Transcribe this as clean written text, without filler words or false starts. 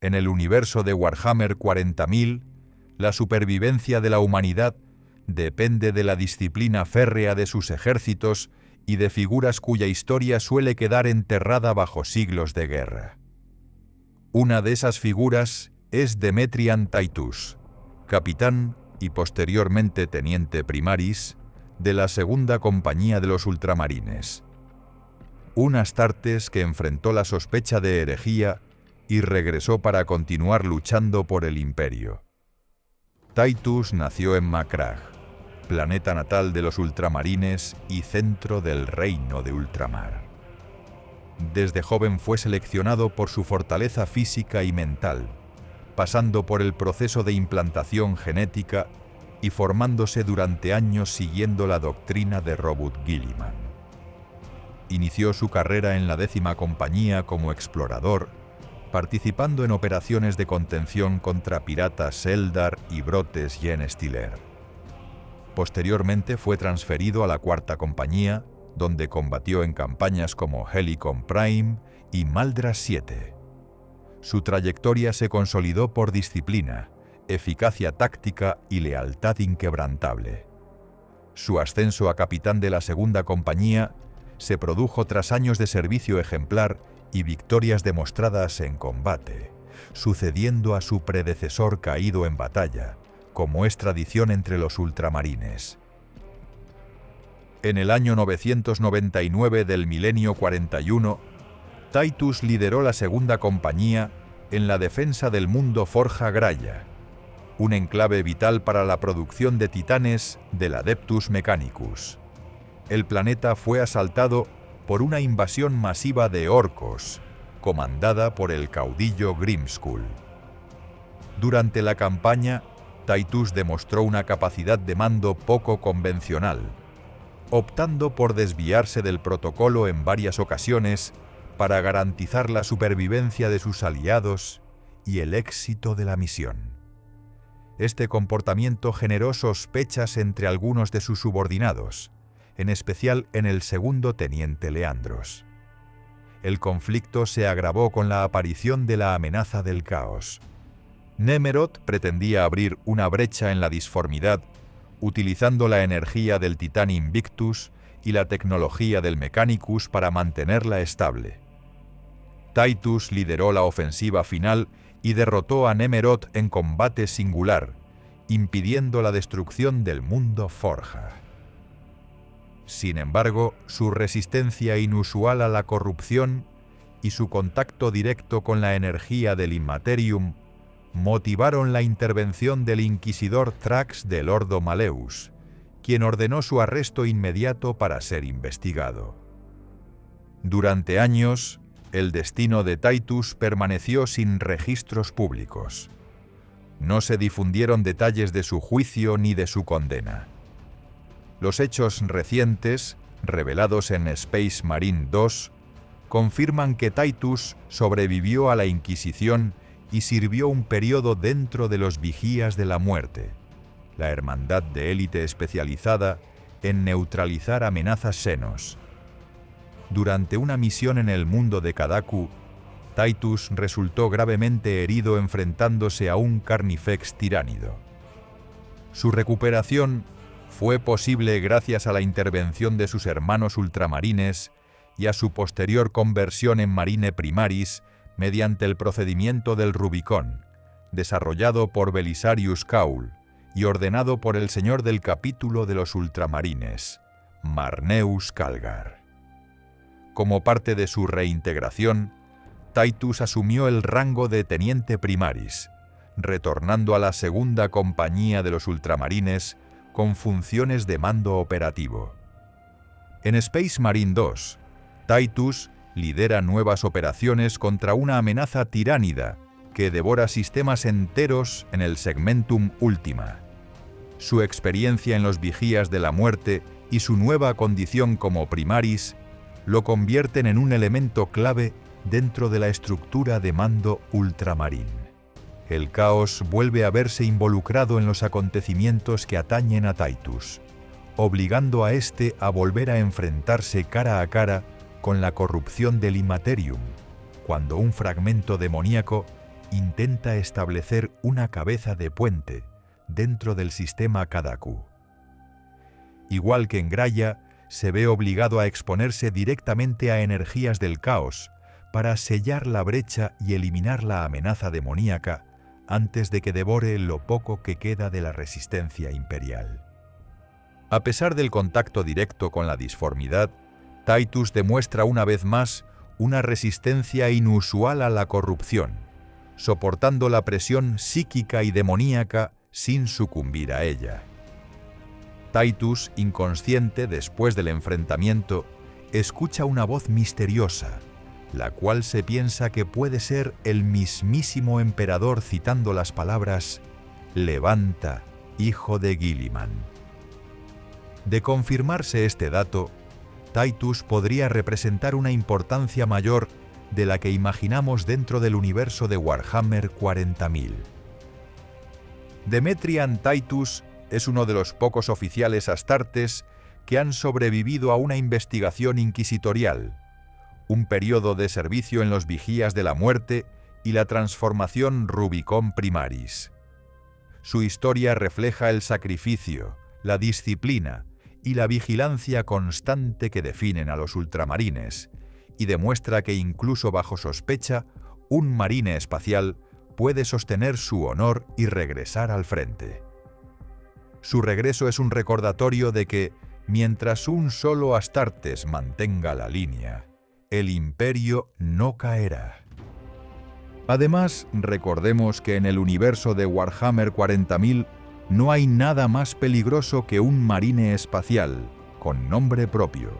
En el universo de Warhammer 40.000, la supervivencia de la humanidad depende de la disciplina férrea de sus ejércitos y de figuras cuya historia suele quedar enterrada bajo siglos de guerra. Una de esas figuras es Demetrian Titus, capitán y posteriormente teniente primaris de la segunda compañía de los ultramarines. Un Astartes que enfrentó la sospecha de herejía y regresó para continuar luchando por el imperio. Titus nació en Macragge, planeta natal de los ultramarines y centro del reino de ultramar. Desde joven fue seleccionado por su fortaleza física y mental, pasando por el proceso de implantación genética y formándose durante años siguiendo la doctrina de Robert Guilliman. Inició su carrera en la 10ª compañía como explorador, participando en operaciones de contención contra piratas Eldar y brotes Genestealer. Posteriormente fue transferido a la 4ª compañía, donde combatió en campañas como Helicon Prime y Maldras 7. Su trayectoria se consolidó por disciplina, eficacia táctica y lealtad inquebrantable. Su ascenso a capitán de la 2ª compañía se produjo tras años de servicio ejemplar y victorias demostradas en combate, sucediendo a su predecesor caído en batalla, como es tradición entre los ultramarines. En el año 999 del milenio 41, Titus lideró la 2ª compañía en la defensa del mundo Forja Graya, un enclave vital para la producción de titanes del Adeptus Mechanicus. El planeta fue asaltado por una invasión masiva de orcos, comandada por el caudillo Grimskull. Durante la campaña, Titus demostró una capacidad de mando poco convencional, optando por desviarse del protocolo en varias ocasiones para garantizar la supervivencia de sus aliados y el éxito de la misión. Este comportamiento generó sospechas entre algunos de sus subordinados, en especial en el 2º teniente Leandros. El conflicto se agravó con la aparición de la amenaza del caos. Nemeroth pretendía abrir una brecha en la disformidad utilizando la energía del Titán Invictus y la tecnología del Mechanicus para mantenerla estable. Titus lideró la ofensiva final y derrotó a Nemeroth en combate singular, impidiendo la destrucción del mundo Forja. Sin embargo, su resistencia inusual a la corrupción y su contacto directo con la energía del Immaterium motivaron la intervención del inquisidor Thrax del Ordo Maleus, quien ordenó su arresto inmediato para ser investigado. Durante años, el destino de Titus permaneció sin registros públicos. No se difundieron detalles de su juicio ni de su condena. Los hechos recientes, revelados en Space Marine 2, confirman que Titus sobrevivió a la Inquisición y sirvió un periodo dentro de los Vigías de la Muerte, la hermandad de élite especializada en neutralizar amenazas xenos. Durante una misión en el mundo de Kadaku, Titus resultó gravemente herido enfrentándose a un Carnifex tiránido. Su recuperación fue posible gracias a la intervención de sus hermanos ultramarines y a su posterior conversión en Marine Primaris mediante el procedimiento del Rubicón, desarrollado por Belisarius Caul y ordenado por el señor del capítulo de los ultramarines, Marneus Calgar. Como parte de su reintegración, Titus asumió el rango de teniente primaris, retornando a la 2ª compañía de los ultramarines con funciones de mando operativo. En Space Marine 2, Titus lidera nuevas operaciones contra una amenaza tiránida que devora sistemas enteros en el Segmentum Ultima. Su experiencia en los Vigías de la Muerte y su nueva condición como primaris lo convierten en un elemento clave dentro de la estructura de mando ultramarín. El caos vuelve a verse involucrado en los acontecimientos que atañen a Titus, obligando a éste a volver a enfrentarse cara a cara con la corrupción del Immaterium, cuando un fragmento demoníaco intenta establecer una cabeza de puente dentro del sistema Kadaku. Igual que en Graia, se ve obligado a exponerse directamente a energías del caos para sellar la brecha y eliminar la amenaza demoníaca antes de que devore lo poco que queda de la resistencia imperial. A pesar del contacto directo con la disformidad, Titus demuestra una vez más una resistencia inusual a la corrupción, soportando la presión psíquica y demoníaca sin sucumbir a ella. Titus, inconsciente después del enfrentamiento, escucha una voz misteriosa, la cual se piensa que puede ser el mismísimo emperador citando las palabras «Levanta, hijo de Guilliman». De confirmarse este dato, Titus podría representar una importancia mayor de la que imaginamos dentro del universo de Warhammer 40.000. Demetrian Titus es uno de los pocos oficiales astartes que han sobrevivido a una investigación inquisitorial, un periodo de servicio en los Vigías de la Muerte y la transformación Rubicon Primaris. Su historia refleja el sacrificio, la disciplina y la vigilancia constante que definen a los ultramarines, y demuestra que incluso bajo sospecha, un marine espacial puede sostener su honor y regresar al frente. Su regreso es un recordatorio de que, mientras un solo Astartes mantenga la línea, el Imperio no caerá. Además, recordemos que en el universo de Warhammer 40.000 no hay nada más peligroso que un marine espacial, con nombre propio.